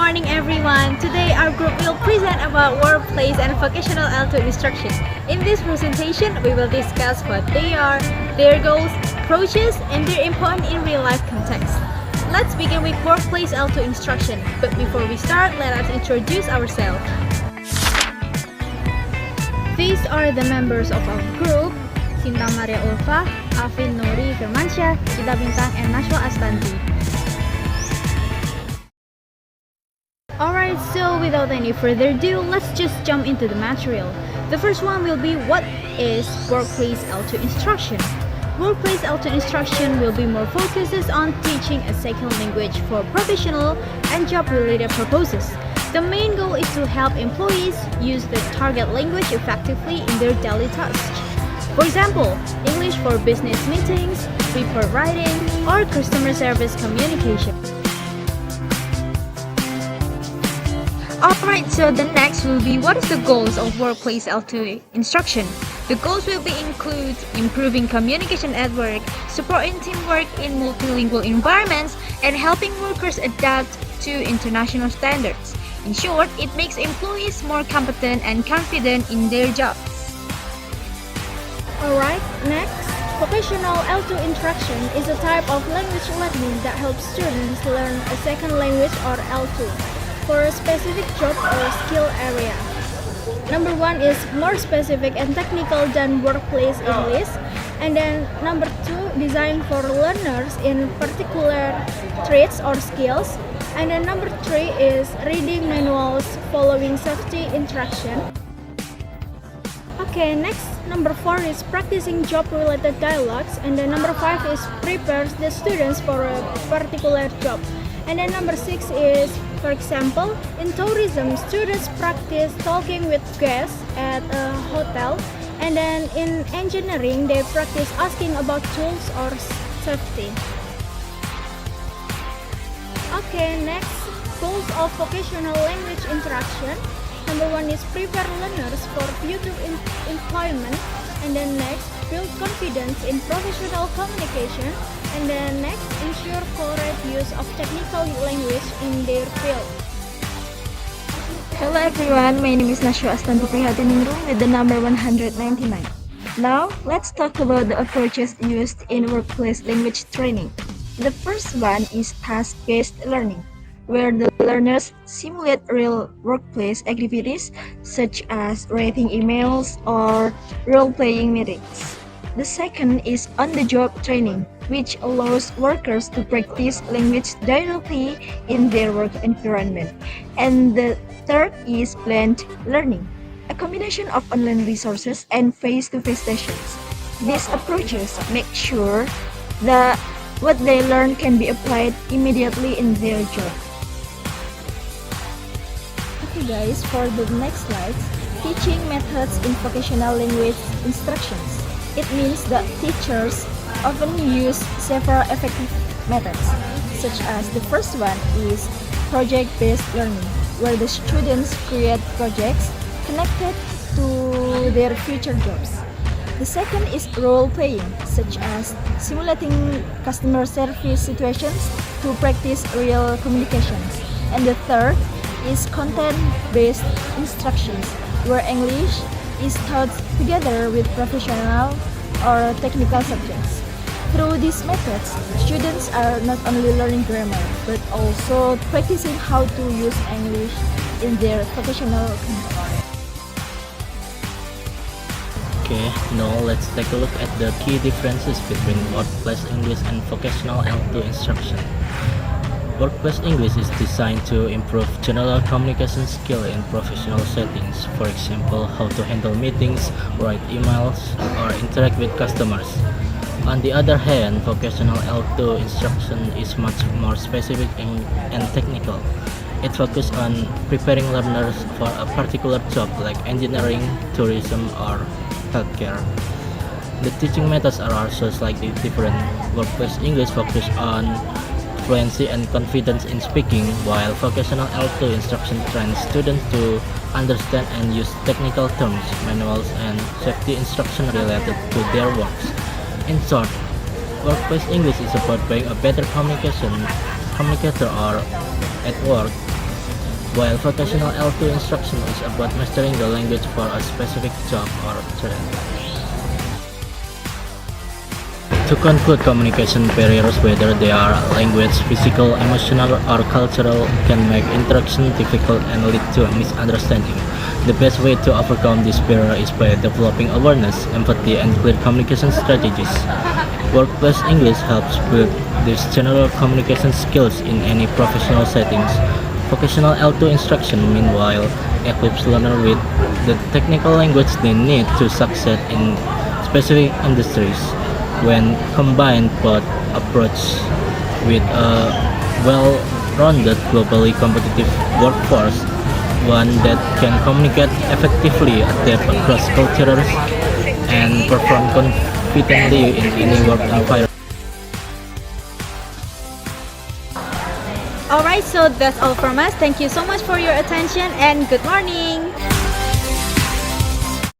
morning everyone. Today our group will present about workplace and vocational L2 instruction. In this presentation, we will discuss what they are, their goals, approaches, and their importance in real-life context. Let's begin with workplace L2 instruction. But before we start, let us introduce ourselves. These are the members of our group: Sinta Maria Ulfa, Afin Nuri Firmansyah, Ida Bintang, and Nashwa Astanti. Alright, so without any further ado, let's just jump into the material. The first one will be what is workplace L2 instruction. Workplace L2 instruction will be more focuses on teaching a second language for professional and job-related purposes. The main goal is to help employees use the target language effectively in their daily tasks. For example, English for business meetings, report writing, or customer service communication. Alright, so the next will be what is the goals of workplace L2 instruction. The goals will be include improving communication at work, supporting teamwork in multilingual environments, and helping workers adapt to international standards. In short, it makes employees more competent and confident in their jobs. Alright, next, vocational L2 instruction is a type of language learning that helps students learn a second language or L2 for a specific job or skill area. Number one is more specific and technical than workplace English. And then number two, designed for learners in particular traits or skills. And then number three is reading manuals following safety instruction. Okay, next, number four is practicing job-related dialogues. And then number five is prepares the students for a particular job. And then number six is, for example, in tourism, students practice talking with guests at a hotel. And then in engineering, they practice asking about tools or safety. Okay, next, goals of vocational language interaction. Number one is prepare learners for future employment. And then next, build confidence in professional communication. And then next, ensure correct use of technical language in their field. Hello everyone, my name is Nashwa Astanti Prihatiningrum with the number 199. Now, let's talk about the approaches used in workplace language training. The first one is task-based learning, where the learners simulate real workplace activities such as writing emails or role-playing meetings. The second is on-the-job training, which allows workers to practice language directly in their work environment. And the third is blended learning, a combination of online resources and face-to-face sessions. These approaches make sure that what they learn can be applied immediately in their job. Okay guys, for the next slides, teaching methods in vocational language instructions. It means that teachers often use several effective methods, such as the first one is project-based learning, where the students create projects connected to their future jobs. The second is role-playing, such as simulating customer service situations to practice real communications. And the third is content-based instructions, where English is taught together with professional or technical subjects. Through these methods, students are not only learning grammar, but also practicing how to use English in their vocational context. Okay, now let's take a look at the key differences between workplace English and vocational L2 instruction. Workplace English is designed to improve general communication skill in professional settings, for example, how to handle meetings, write emails, or interact with customers. On the other hand, vocational L2 instruction is much more specific and technical. It focuses on preparing learners for a particular job like engineering, tourism, or healthcare. The teaching methods are also slightly different. Workplace English focuses on fluency and confidence in speaking, while vocational L2 instruction trains students to understand and use technical terms, manuals, and safety instruction related to their works. In short, workplace English is about being a better communicator or at work, while vocational L2 instruction is about mastering the language for a specific job or trade. To conclude, communication barriers, whether they are language, physical, emotional, or cultural, can make interaction difficult and lead to misunderstanding. The best way to overcome this barrier is by developing awareness, empathy, and clear communication strategies. Workplace English helps build these general communication skills in any professional settings. Vocational L2 instruction, meanwhile, equips learners with the technical language they need to succeed in specific industries. When combined, both approach with a well-rounded, globally competitive workforce, one that can communicate effectively, adapt across cultures, and perform confidently in any work environment. Alright, so that's all from us. Thank you so much for your attention and good morning.